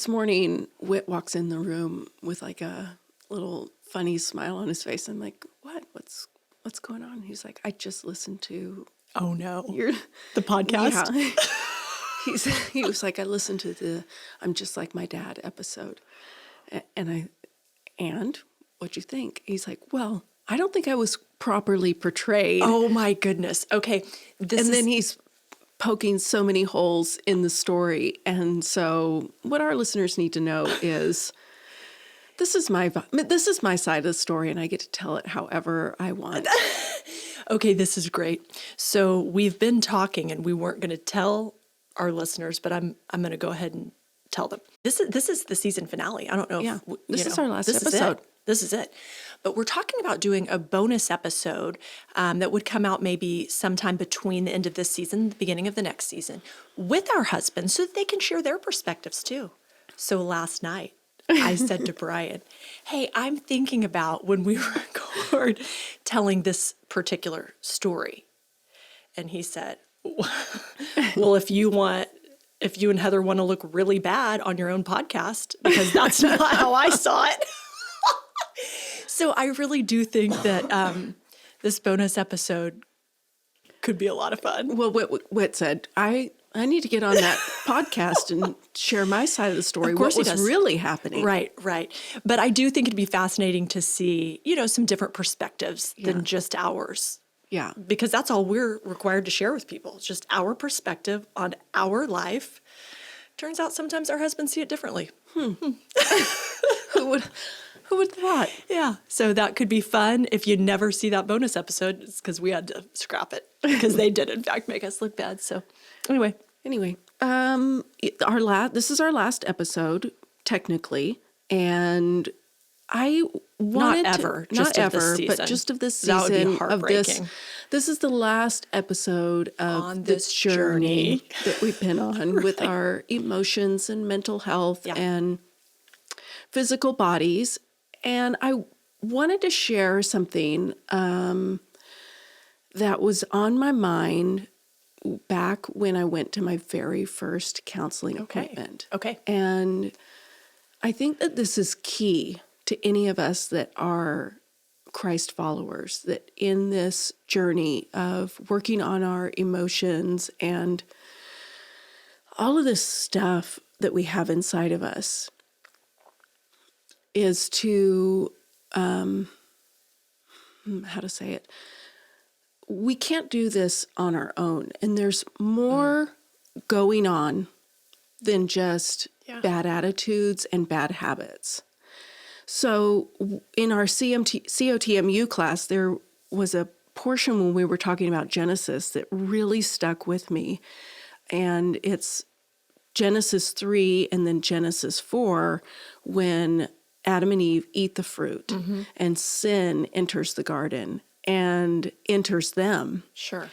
this morning, Whit walks in the room with like a little funny smile on his face. I'm like, what? What's going on? He's like, I just listened to Oh no, your the podcast. Yeah. He was like, I listened to the I'm Just Like My Dad episode. And what'd you think? He's like, well, I don't think I was properly portrayed. Oh my goodness. Okay. Then he's poking so many holes in the story. And so what our listeners need to know is this is my side of the story, and I get to tell it however I want. Okay, this is great. So we've been talking, and we weren't going to tell our listeners, but I'm going to go ahead and tell them. This is the season finale. I don't know. Yeah, if, this is our last episode. This is it. But we're talking about doing a bonus episode that would come out maybe sometime between the end of this season and the beginning of the next season with our husbands so that they can share their perspectives too. So last night, I said to Brian, hey, I'm thinking about when we record telling this particular story. And he said, well, if you and Heather want to look really bad on your own podcast, because that's not how I saw it. So I really do think that this bonus episode could be a lot of fun. Well, Whit said, I need to get on that podcast and share my side of the story. Of course what was really happening. Right. But I do think it'd be fascinating to see, some different perspectives than just ours. Yeah. Because that's all we're required to share with people. It's just our perspective on our life. Turns out sometimes our husbands see it differently. Who would thought? Yeah. So that could be fun. If you never see that bonus episode, it's because we had to scrap it because they did, in fact, make us look bad. So anyway, this is our last episode, technically. And I wanted not ever, but just of this season. That would be heartbreaking. This is the last episode of this journey that we've been on with our emotions and mental health and physical bodies. And I wanted to share something that was on my mind back when I went to my very first counseling appointment. Okay. And I think that this is key to any of us that are Christ followers, that in this journey of working on our emotions and all of this stuff that we have inside of us is to, how to say it, we can't do this on our own. And there's more going on than just bad attitudes and bad habits. So in our COTMU class, there was a portion when we were talking about Genesis that really stuck with me. And it's Genesis 3 and then Genesis 4 when Adam and Eve eat the fruit and sin enters the garden and enters them. Sure.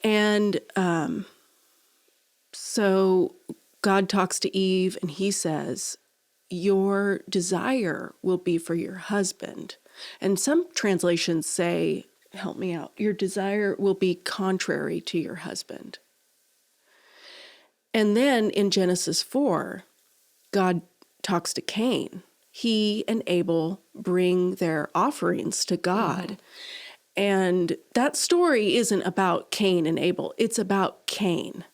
And so God talks to Eve and he says, your desire will be for your husband. And some translations say, help me out, your desire will be contrary to your husband. And then in Genesis 4, God talks to Cain. He and Abel bring their offerings to God. And that story isn't about Cain and Abel. It's about Cain.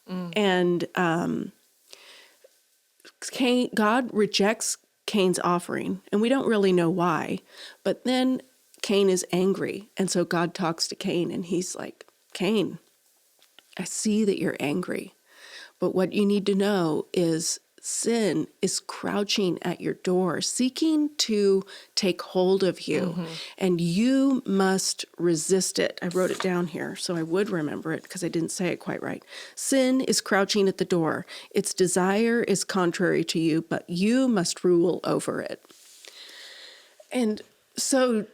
And God rejects Cain's offering, and we don't really know why. But then Cain is angry, and so God talks to Cain, and he's like, Cain, I see that you're angry, but what you need to know is sin is crouching at your door, seeking to take hold of you, and you must resist it. I wrote it down here so I would remember it because I didn't say it quite right. Sin is crouching at the door. Its desire is contrary to you, but you must rule over it. And so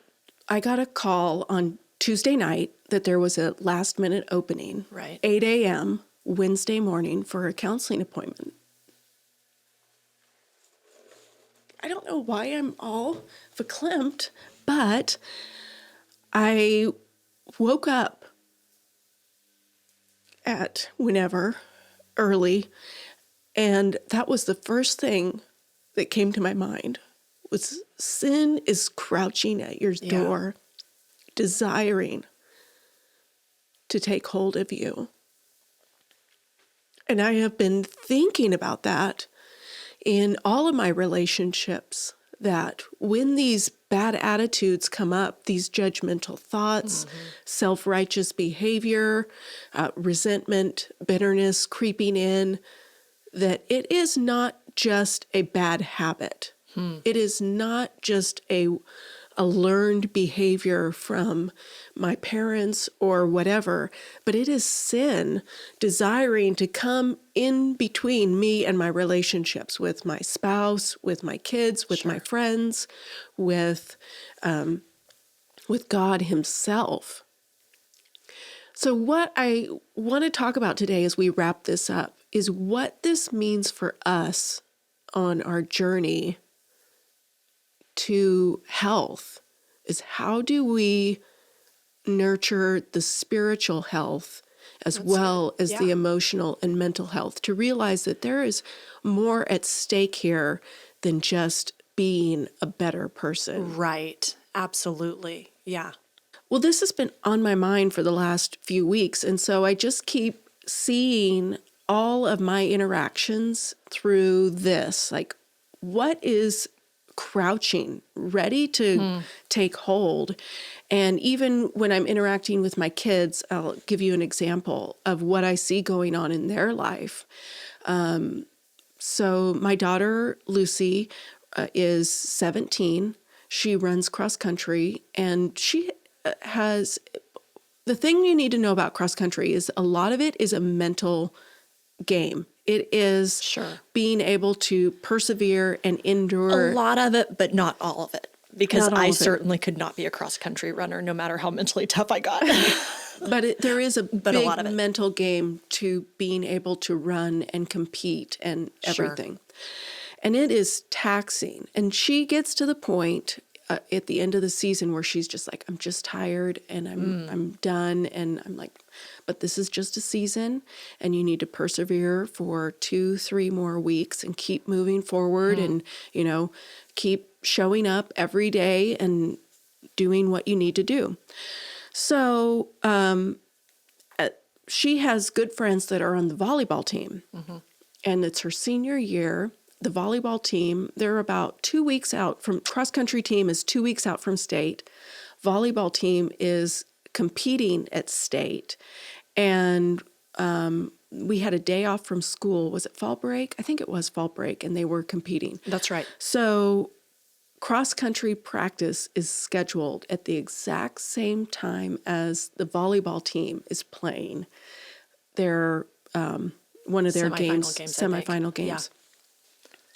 I got a call on Tuesday night that there was a last-minute opening, 8 a.m. Wednesday morning for a counseling appointment. I don't know why I'm all verklempt, but I woke up at whenever, early, And that was the first thing that came to my mind was sin is crouching at your door, desiring to take hold of you. And I have been thinking about that in all of my relationships, that when these bad attitudes come up, these judgmental thoughts, self-righteous behavior, resentment, bitterness creeping in, that it is not just a bad habit. It is not just a learned behavior from my parents or whatever, but it is sin desiring to come in between me and my relationships with my spouse, with my kids, with my friends, with God Himself. So what I want to talk about today as we wrap this up is what this means for us on our journey to health. Is how do we nurture the spiritual health as well as the emotional and mental health, to realize that there is more at stake here than just being a better person. Right. Absolutely. Yeah. Well, this has been on my mind for the last few weeks, and so I just keep seeing all of my interactions through this. Like, what is crouching, ready to take hold? And even when I'm interacting with my kids, I'll give you an example of what I see going on in their life. So my daughter, Lucy, is 17. She runs cross country, and she has, the thing you need to know about cross country is a lot of it is a mental game. It is being able to persevere and endure. A lot of it, but not all of it. Because Not all I of it. certainly could not be a cross-country runner, no matter how mentally tough I got. But there is a But big a lot of it. mental game to being able to run and compete and everything. And it is taxing. And she gets to the point at the end of the season where she's just like, I'm just tired and I'm done. And I'm like, but this is just a season and you need to persevere for 2-3 more weeks and keep moving forward and, you know, keep showing up every day and doing what you need to do. So she has good friends that are on the volleyball team, and it's her senior year. The volleyball team, they're about 2 weeks out from, cross-country team is 2 weeks out from state. Volleyball team is competing at state. And we had a day off from school. Was it fall break? I think it was fall break, and they were competing. That's right. So cross-country practice is scheduled at the exact same time as the volleyball team is playing their one of their semifinal games. Yeah.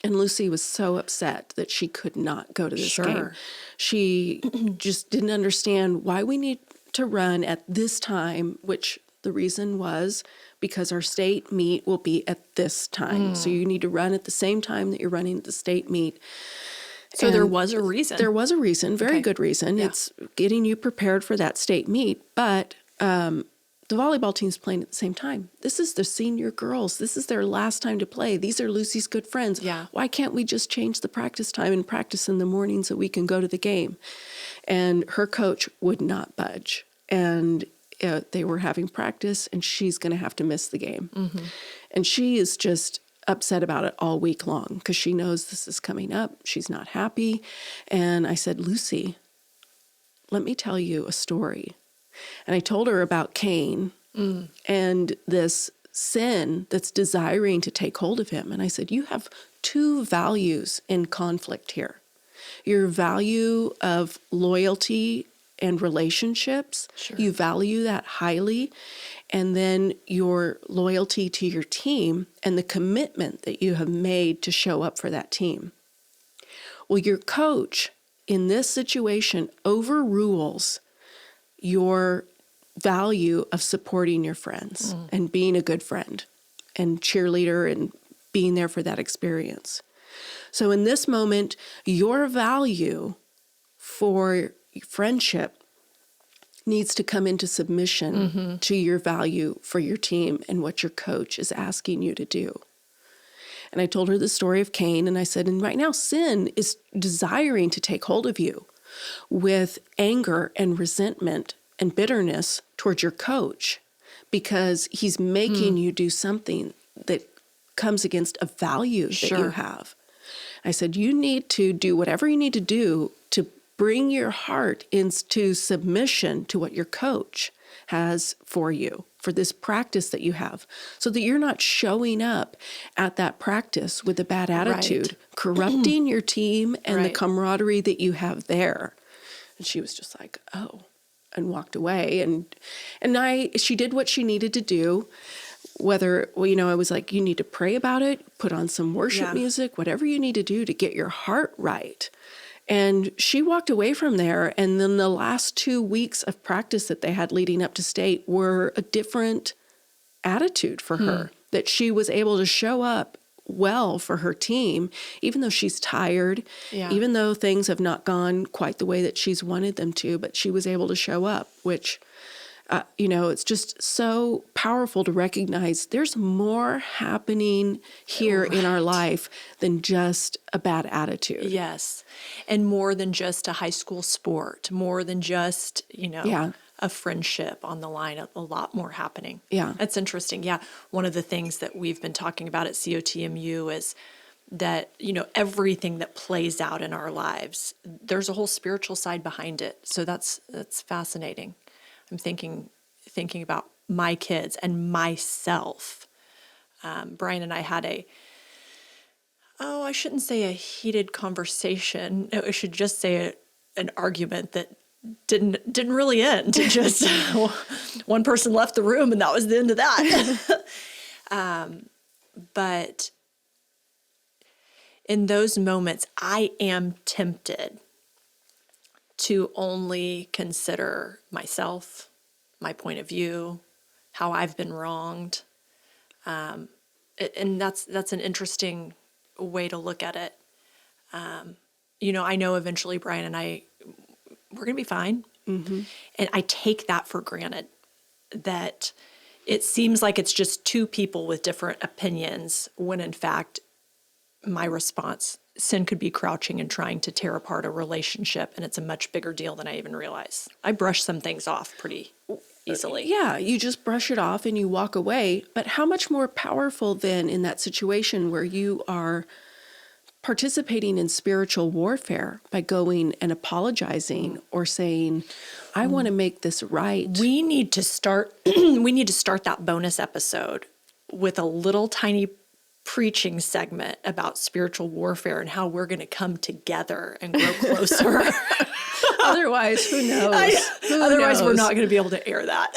And Lucy was so upset that she could not go to this game. She just didn't understand why we need to run at this time, which the reason was because our state meet will be at this time. So you need to run at the same time that you're running at the state meet. So there was a reason. There was a reason, very good reason. Yeah. It's getting you prepared for that state meet. But the volleyball team's playing at the same time. This is the senior girls. This is their last time to play. These are Lucy's good friends. Yeah. Why can't we just change the practice time and practice in the morning so we can go to the game? And her coach would not budge. And they were having practice, and she's going to have to miss the game. And she is just upset about it all week long because she knows this is coming up. She's not happy. And I said, Lucy, let me tell you a story. And I told her about Cain and this sin that's desiring to take hold of him. And I said, you have two values in conflict here. Your value of loyalty and relationships, you value that highly. And then your loyalty to your team and the commitment that you have made to show up for that team. Well, your coach in this situation overrules your value of supporting your friends and being a good friend and cheerleader and being there for that experience. So in this moment, your value for friendship needs to come into submission to your value for your team and what your coach is asking you to do. And I told her the story of Cain, and I said, and right now sin is desiring to take hold of you with anger and resentment and bitterness towards your coach, because he's making you do something that comes against a value that you have. I said, you need to do whatever you need to do to bring your heart into submission to what your coach has for you, for this practice that you have, so that you're not showing up at that practice with a bad attitude, corrupting your team and the camaraderie that you have there. And she was just like, oh, and walked away. And she did what she needed to do. Whether, I was like, you need to pray about it, put on some worship music, whatever you need to do to get your heart right. And she walked away from there. And then the last 2 weeks of practice that they had leading up to state were a different attitude for her, that she was able to show up well for her team, even though she's tired, even though things have not gone quite the way that she's wanted them to, but she was able to show up, which it's just so powerful to recognize there's more happening here in our life than just a bad attitude. Yes. And more than just a high school sport, more than just, a friendship on the line, a lot more happening. Yeah. That's interesting. Yeah. One of the things that we've been talking about at COTMU is that, everything that plays out in our lives, there's a whole spiritual side behind it. So that's fascinating. I'm thinking about my kids and myself. Brian and I had I shouldn't say a heated conversation. I should just say an argument that didn't really end. Just one person left the room, and that was the end of that. But in those moments, I am tempted to only consider myself, my point of view, how I've been wronged. And that's an interesting way to look at it. I know eventually Brian and I, we're going to be fine. Mm-hmm. And I take that for granted, that it seems like it's just two people with different opinions, when in fact, my response, sin could be crouching and trying to tear apart a relationship, and it's a much bigger deal than I even realize. I brush some things off pretty easily. Yeah, you just brush it off and you walk away. But how much more powerful then in that situation where you are participating in spiritual warfare by going and apologizing or saying, I want to make this right. We need to start that bonus episode with a little tiny preaching segment about spiritual warfare and how we're going to come together and grow closer. Otherwise, who knows? Otherwise, we're not going to be able to air that.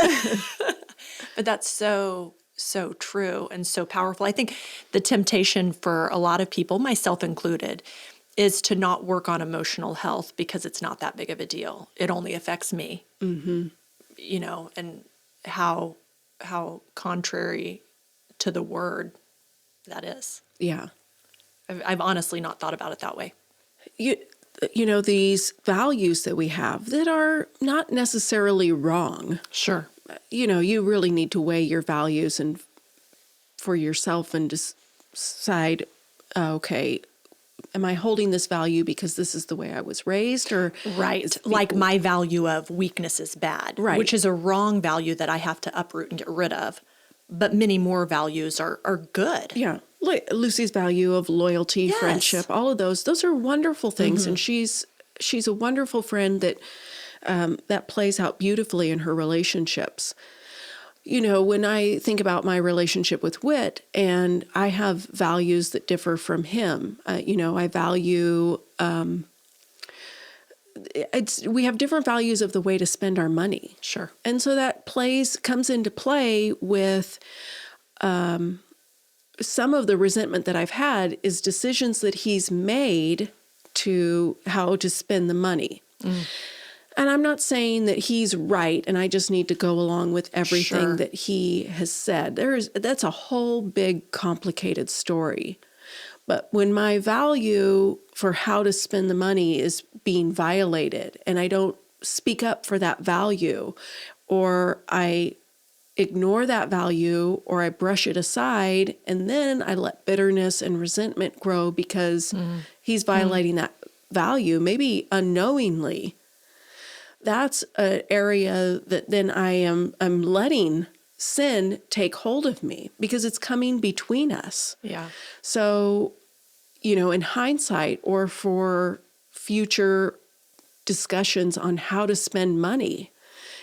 But that's so true and so powerful. I think the temptation for a lot of people, myself included, is to not work on emotional health because it's not that big of a deal. It only affects me. Mm-hmm. And how contrary to the word that is. Yeah. I've honestly not thought about it that way. These values that we have that are not necessarily wrong. Sure. You really need to weigh your values and for yourself and decide, okay, am I holding this value because this is the way I was raised, or right? Like my value of weakness is bad, right? Which is a wrong value that I have to uproot and get rid of. But many more values are good. Yeah. Lucy's value of loyalty, yes. friendship, all of those are wonderful things. Mm-hmm. And she's a wonderful friend that plays out beautifully in her relationships. When I think about my relationship with Whit, and I have values that differ from him, I value, we have different values of the way to spend our money. Sure. And so that comes into play with some of the resentment that I've had is decisions that he's made to how to spend the money. Mm. And I'm not saying that he's right and I just need to go along with everything sure. that he has said. That's a whole big complicated story. But when my value for how to spend the money is being violated and I don't speak up for that value, or I ignore that value or I brush it aside, and then I let bitterness and resentment grow because he's violating that value, maybe unknowingly, that's an area that then I'm letting sin take hold of me because it's coming between us. Yeah. So, in hindsight or for future discussions on how to spend money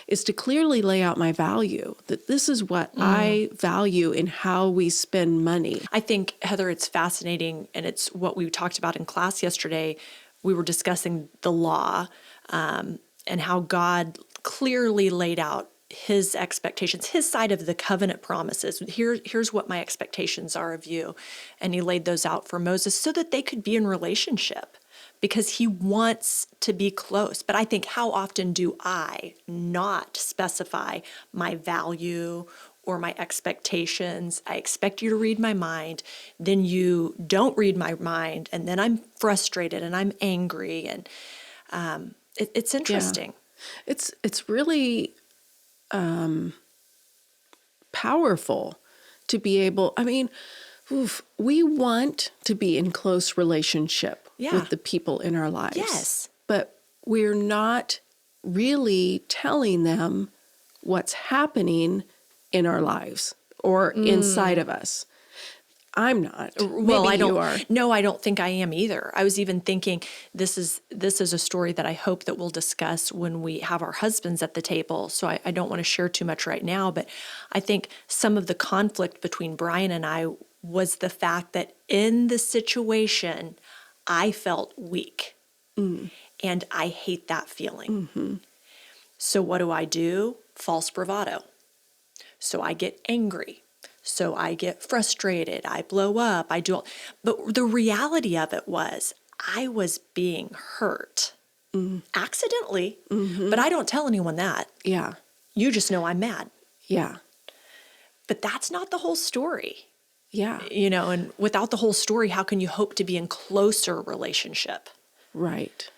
is to clearly lay out my value, that this is what I value in how we spend money. I think, Heather, it's fascinating, and it's what we talked about in class yesterday. We were discussing the law and how God clearly laid out his expectations, his side of the covenant promises. Here's what my expectations are of you. And he laid those out for Moses so that they could be in relationship because he wants to be close. But I think, how often do I not specify my value or my expectations? I expect you to read my mind, then you don't read my mind, and then I'm frustrated and I'm angry. And it's interesting. Yeah. It's really powerful to be able, we want to be in close relationship with the people in our lives. Yes. But we're not really telling them what's happening in our lives or inside of us. I'm not. Well, Maybe you are. No, I don't think I am either. I was even thinking this is a story that I hope that we'll discuss when we have our husbands at the table. So I don't want to share too much right now, but I think some of the conflict between Brian and I was the fact that in the situation, I felt weak. And I hate that feeling. So what do? False bravado. So I get angry. So I get frustrated, I blow up, I do all. But the reality of it was I was being hurt accidentally, but I don't tell anyone that. Yeah. You just know I'm mad. Yeah. But that's not the whole story. Yeah. And without the whole story, how can you hope to be in closer relationship? Right.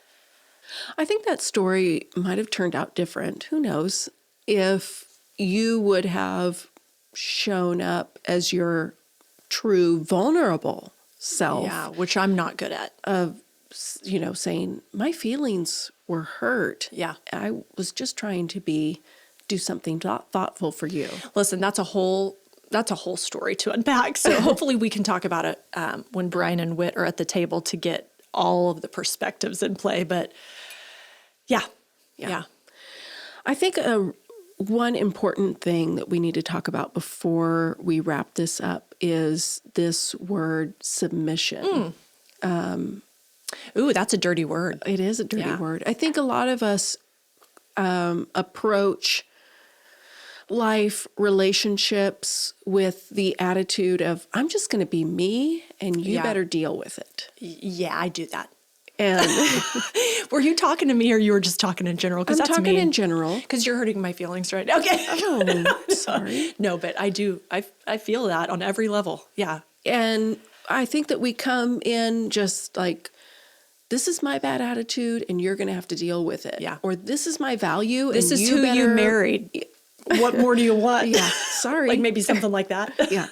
I think that story might have turned out different. Who knows? If you would have shown up as your true vulnerable self. Yeah, which I'm not good at. Of, saying my feelings were hurt. Yeah. I was just trying to do something thoughtful for you. Listen, that's a whole story to unpack. So hopefully we can talk about it when Brian and Whit are at the table to get all of the perspectives in play. But yeah. I think one important thing that we need to talk about before we wrap this up is this word submission. Ooh, that's a dirty word. It is a dirty word. I think a lot of us approach life, relationships with the attitude of, I'm just going to be me and you better deal with it. Yeah, I do that. And were you talking to me or you were just talking in general? I'm talking in general. Because you're hurting my feelings right now. Okay. Oh, sorry. No, but I do. I feel that on every level. Yeah. And I think that we come in just like, this is my bad attitude and you're going to have to deal with it. Yeah. Or this is my value. This and is you who better... you married. What more do you want? Yeah. Sorry. Like maybe something like that. Yeah.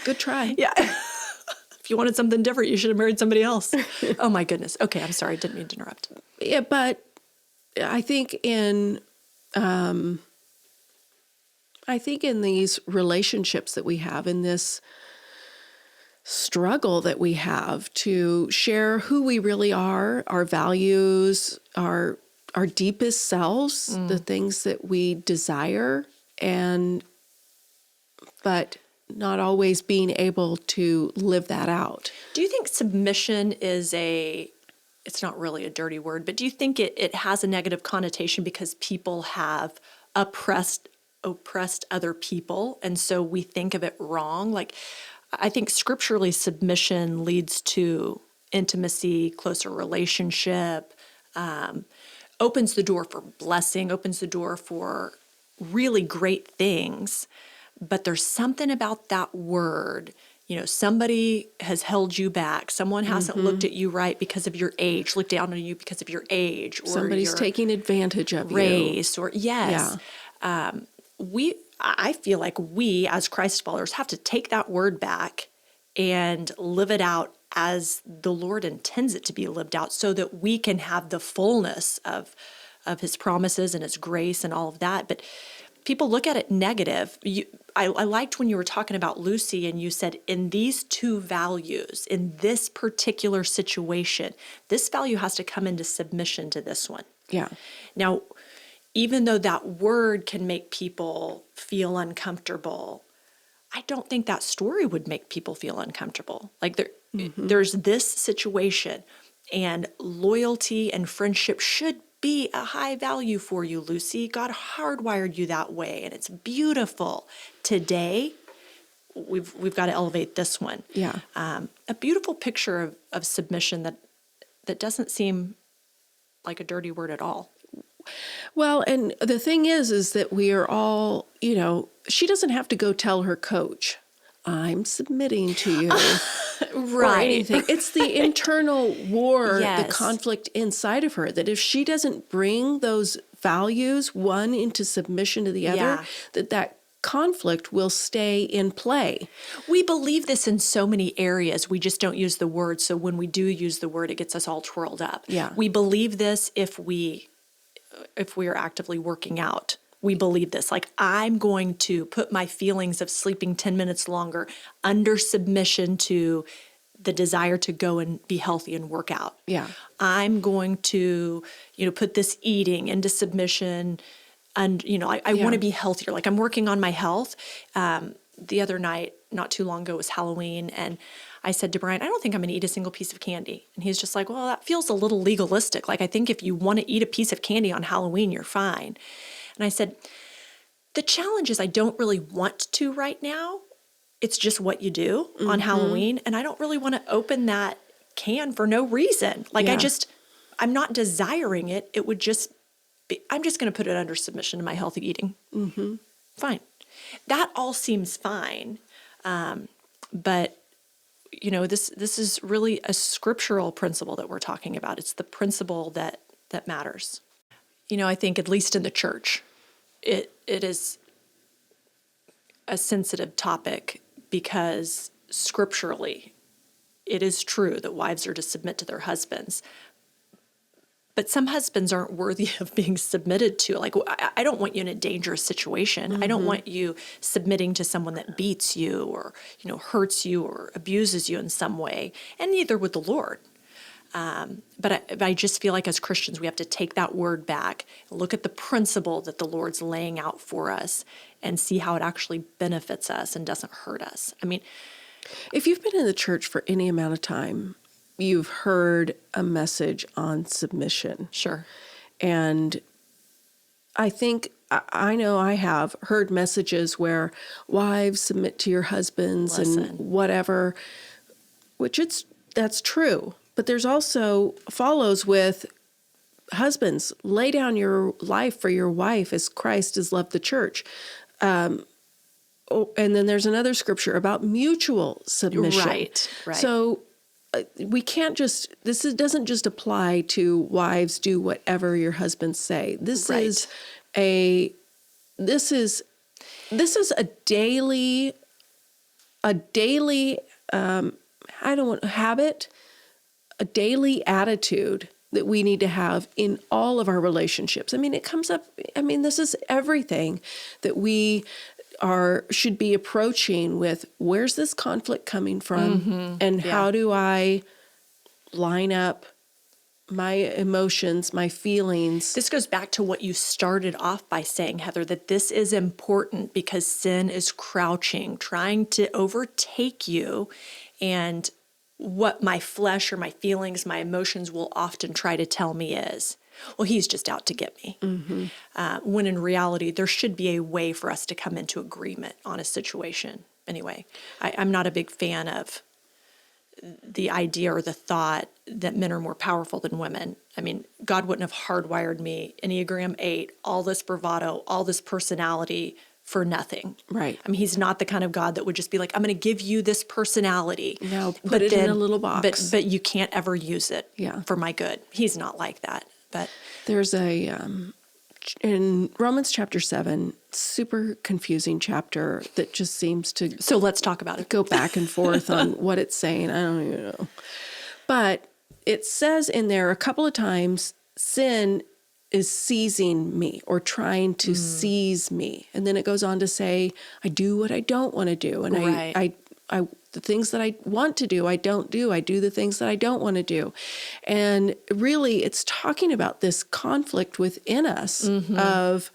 Good try. Yeah. If you wanted something different, you should have married somebody else. Oh my goodness. Okay, I'm sorry. Didn't mean to interrupt. Yeah, but I think in these relationships that we have, in this struggle that we have to share who we really are, our values, our deepest selves, the things that we desire, but not always being able to live that out. Do you think submission is it's not really a dirty word, but do you think it has a negative connotation because people have oppressed other people, and so we think of it wrong? Like, I think scripturally submission leads to intimacy, closer relationship, opens the door for blessing, opens the door for really great things. But there's something about that word, somebody has held you back. Someone hasn't looked at you right because of your age, looked down on you because of your age. Or somebody's taking advantage of race, or yes. Yeah. I feel like we as Christ followers have to take that word back and live it out as the Lord intends it to be lived out, so that we can have the fullness of his promises and his grace and all of that. But people look at it negative. I liked when you were talking about Lucy and you said, in these two values, in this particular situation, this value has to come into submission to this one. Yeah. Now, even though that word can make people feel uncomfortable, I don't think that story would make people feel uncomfortable. Like there's this situation, and loyalty and friendship should be a high value for you, Lucy. God hardwired you that way, and it's beautiful. Today, we've got to elevate this one. Yeah. A beautiful picture of submission that doesn't seem like a dirty word at all. Well, and the thing is that we are all, she doesn't have to go tell her coach, I'm submitting to you. Or anything. It's the internal war, the conflict inside of her, that if she doesn't bring those values, one into submission to the other, that conflict will stay in play. We believe this in so many areas. We just don't use the word. So when we do use the word, it gets us all twirled up. Yeah. We believe this if we are actively working out. We believe this. Like, I'm going to put my feelings of sleeping 10 minutes longer under submission to the desire to go and be healthy and work out. Yeah. I'm going to, put this eating into submission. And, I want to be healthier. Like, I'm working on my health. The other night, not too long ago, was Halloween. And I said to Brian, I don't think I'm going to eat a single piece of candy. And he's just like, well, that feels a little legalistic. Like, I think if you want to eat a piece of candy on Halloween, you're fine. And I said, the challenge is I don't really want to right now. It's just what you do on Halloween. And I don't really want to open that can for no reason. Like, I'm not desiring it. It would just be, I'm just going to put it under submission to my healthy eating. Mm-hmm. Fine. That all seems fine. But, this is really a scriptural principle that we're talking about. It's the principle that matters. I think at least in the church, it is a sensitive topic because scripturally, it is true that wives are to submit to their husbands. But some husbands aren't worthy of being submitted to. Like, I don't want you in a dangerous situation. Mm-hmm. I don't want you submitting to someone that beats you or, hurts you or abuses you in some way, and neither would the Lord. But I just feel like as Christians, we have to take that word back, look at the principle that the Lord's laying out for us, and see how it actually benefits us and doesn't hurt us. I mean, if you've been in the church for any amount of time, you've heard a message on submission. Sure. And I think, I know I have heard messages where wives submit to your husbands and whatever, which that's true. But there's also follows with husbands, lay down your life for your wife as Christ has loved the church. And then there's another scripture about mutual submission. Right. So we can't doesn't just apply to wives, do whatever your husbands say. This is a daily habit, a daily attitude that we need to have in all of our relationships. I mean, it comes up, this is everything that we should be approaching with, where's this conflict coming from? And how do I line up my emotions, my feelings? This goes back to what you started off by saying, Heather, that this is important because sin is crouching, trying to overtake you, and what my flesh or my feelings, my emotions will often try to tell me is, well, he's just out to get me. Mm-hmm. When in reality, there should be a way for us to come into agreement on a situation. Anyway, I'm not a big fan of the idea or the thought that men are more powerful than women. I mean, God wouldn't have hardwired me, Enneagram 8, all this bravado, all this personality for nothing. Right. I mean, he's not the kind of God that would just be like, I'm going to give you this personality. No, put it in a little box. But you can't ever use it for my good. He's not like that. But there's in Romans chapter 7, super confusing chapter that just seems to So let's talk about it. go back and forth on what it's saying. I don't even know. But it says in there a couple of times, sin is seizing me or trying to seize me. And then it goes on to say, I do what I don't want to do. And Right. I the things that I want to do, I don't do. I do the things that I don't want to do. And really, it's talking about this conflict within us of,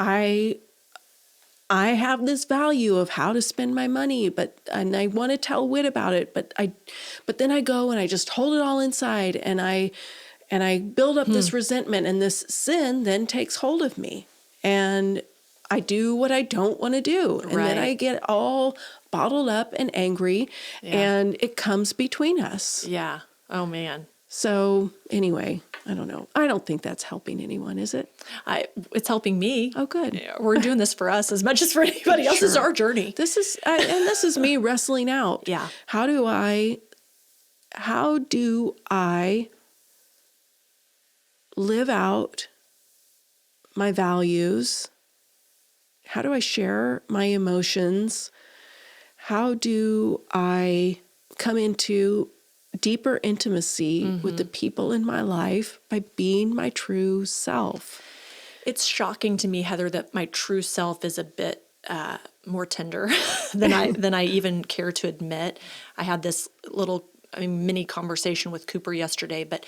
I have this value of how to spend my money, and I want to tell Whit about it, but then I go and I just hold it all inside, and I build up this resentment, and this sin then takes hold of me, and I do what I don't want to do, and then I Right. get all bottled up and angry, and it comes between us. Yeah. Oh, man. So anyway, I don't know. I don't think that's helping anyone, is it? It's helping me. Oh, good. Yeah, we're doing this for us as much as for anybody else. This is Sure. our journey. This is and this is me wrestling out. Yeah. How do I live out my values? How do I share my emotions? How do I come into deeper intimacy with the people in my life by being my true self? It's shocking to me, Heather, that my true self is a bit more tender than I even care to admit. I had this mini conversation with Cooper yesterday, but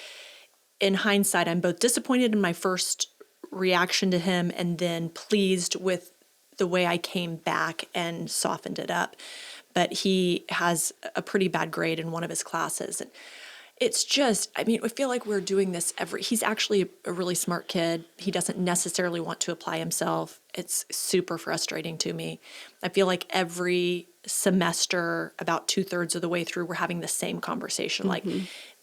in hindsight, I'm both disappointed in my first reaction to him and then pleased with the way I came back and softened it up. But he has a pretty bad grade in one of his classes. And it's just, I feel like we're doing this he's actually a really smart kid. He doesn't necessarily want to apply himself. It's super frustrating to me. I feel like every semester, about 2/3 of the way through, we're having the same conversation. Like,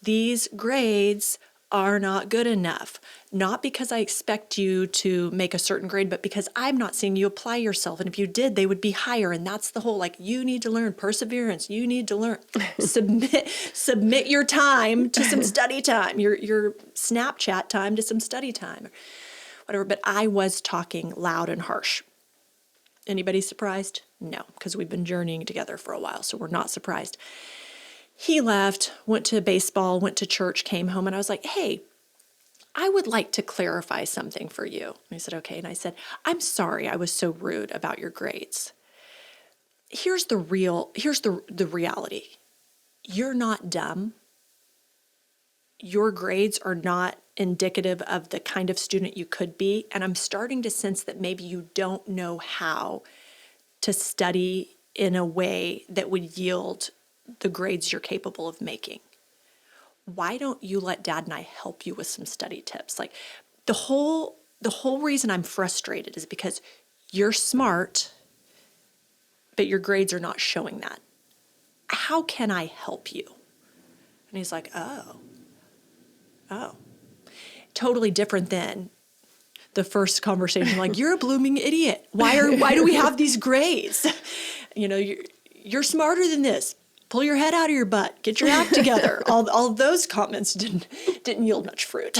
these grades are not good enough. Not because I expect you to make a certain grade, but because I'm not seeing you apply yourself. And if you did, they would be higher. And that's the whole, you need to learn perseverance. You need to learn, submit your time to some study time, your Snapchat time to some study time, whatever. But I was talking loud and harsh. Anybody surprised? No, because we've been journeying together for a while, so we're not surprised. He left, went to baseball, went to church, came home, and I was like, hey, I would like to clarify something for you. And he said, okay. And I said, I'm sorry I was so rude about your grades. Here's the reality. You're not dumb. Your grades are not indicative of the kind of student you could be. And I'm starting to sense that maybe you don't know how to study in a way that would yield the grades you're capable of making. Why don't you let Dad and I help you with some study tips? Like, the whole reason I'm frustrated is because you're smart, but your grades are not showing that. How can I help you? And he's like, oh. Totally different than the first conversation. Like, you're a blooming idiot. Why do we have these grades? You're smarter than this. Pull your head out of your butt. Get your act together. All those comments didn't yield much fruit.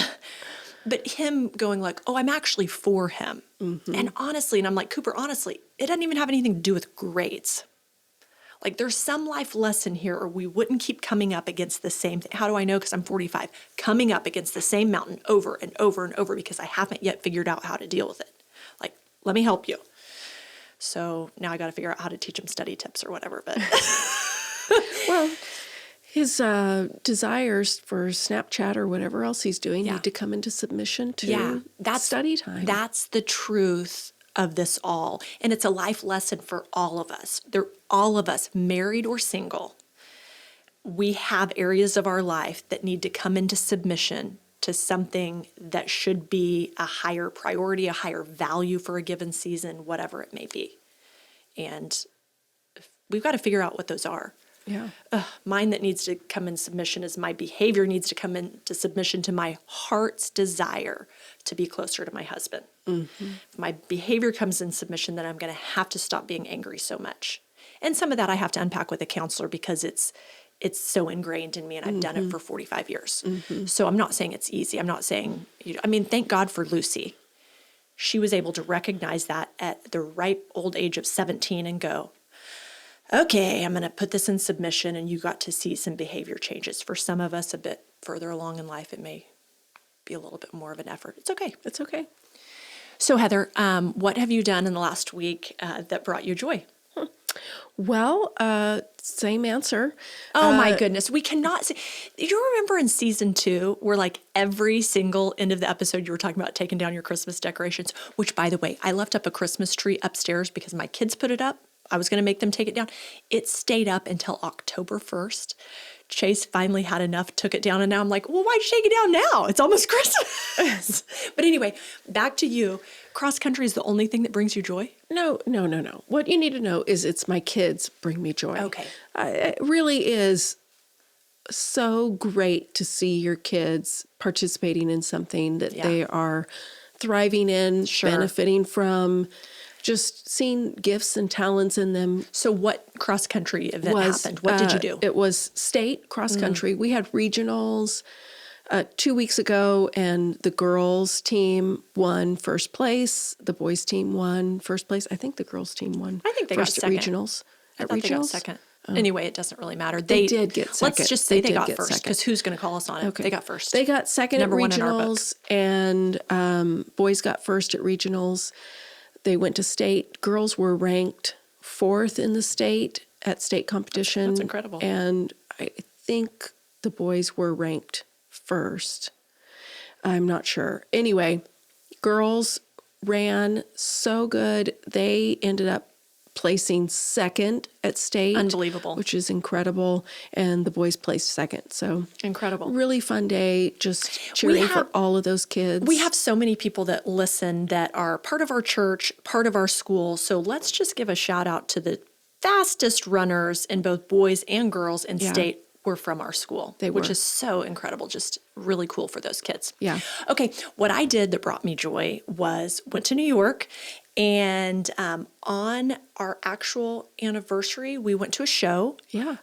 But him going like, oh, I'm actually for him. And honestly, and I'm like, Cooper, honestly, it doesn't even have anything to do with grades. Like, there's some life lesson here, or we wouldn't keep coming up against the same thing. How do I know? Because I'm 45. Coming up against the same mountain over and over and over because I haven't yet figured out how to deal with it. Like, let me help you. So now I got to figure out how to teach him study tips or whatever. But Well, his desires for Snapchat or whatever else he's doing need to come into submission to study time. That's the truth of this all. And it's a life lesson for all of us. All of us, married or single, we have areas of our life that need to come into submission to something that should be a higher priority, a higher value for a given season, whatever it may be. And we've got to figure out what those are. Yeah. Mine that needs to come in submission is my behavior needs to come into submission to my heart's desire to be closer to my husband. If my behavior comes in submission, then I'm going to have to stop being angry so much. And some of that I have to unpack with a counselor because it's so ingrained in me, and I've done it for 45 years. So I'm not saying it's easy. I'm not saying, thank God for Lucy. she was able to recognize that at the ripe old age of 17 and go, okay, I'm going to put this in submission, and you got to see some behavior changes. For some of us a bit further along in life, it may be a little bit more of an effort. It's okay. It's okay. So Heather, what have you done in the last week that brought you joy? Well, same answer. Oh my goodness. We cannot say, you remember in season 2 where like every single end of the episode you were talking about taking down your Christmas decorations, which by the way, I left up a Christmas tree upstairs because my kids put it up. I was going to make them take it down. It stayed up until October 1st. Chase finally had enough, took it down, and now I'm like, well, why'd you take it down now? It's almost Christmas. But anyway, back to you. Cross country is the only thing that brings you joy? No. What you need to know is it's my kids bring me joy. Okay. It really is so great to see your kids participating in something that they are thriving in, benefiting from, just seeing gifts and talents in them. So what cross country event happened? What did you do? It was state cross country. We had regionals 2 weeks ago, and the girls team won first place. The boys team won first place. I think the girls team won. I think they first got at second. regionals. I thought they got second. Anyway, it doesn't really matter. They did get second. Let's just say they got get first, second. because who's going to call us on it? Okay. They got first. They got second Number at one in our book. regionals, and boys got first at regionals. They went to state. Girls were ranked 4th in the state at state competition. That's incredible. And I think the boys were ranked 1st. I'm not sure. Anyway, girls ran so good. They ended up placing 2nd at state. Unbelievable. Which is incredible. And the boys placed 2nd. So incredible. really fun day, just cheering for all of those kids. We have so many people that listen that are part of our church, part of our school. So let's just give a shout out to the fastest runners in both boys and girls in state were from our school, which is so incredible. Just really cool for those kids. Yeah. Okay. What I did that brought me joy was went to New York, and on our actual anniversary, we went to a show. Yeah.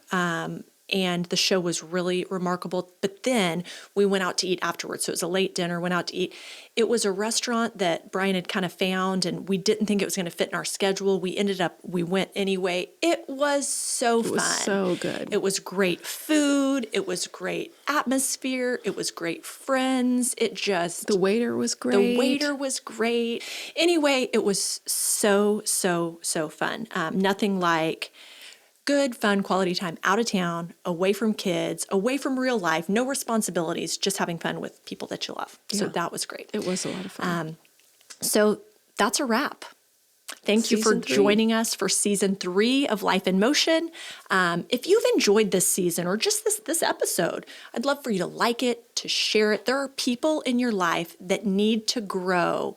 And the show was really remarkable. But then we went out to eat afterwards. So it was a late dinner, went out to eat. It was a restaurant that Brian had kind of found, and we didn't think it was going to fit in our schedule. We went anyway. It was so fun. It was so good. It was great food. It was great atmosphere. It was great friends. The waiter was great. The waiter was great. Anyway, it was so fun. Nothing like good, fun, quality time out of town, away from kids, away from real life, no responsibilities, just having fun with people that you love. So that was great. It was a lot of fun. So that's a wrap. Thank you for Season 3. joining us for season 3 of Life in Motion. If you've enjoyed this season or just this episode, I'd love for you to like it, to share it. There are people in your life that need to grow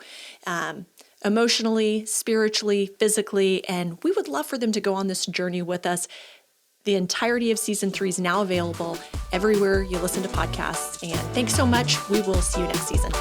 emotionally, spiritually, physically, and we would love for them to go on this journey with us. The entirety of season 3 is now available everywhere you listen to podcasts. And thanks so much. We will see you next season.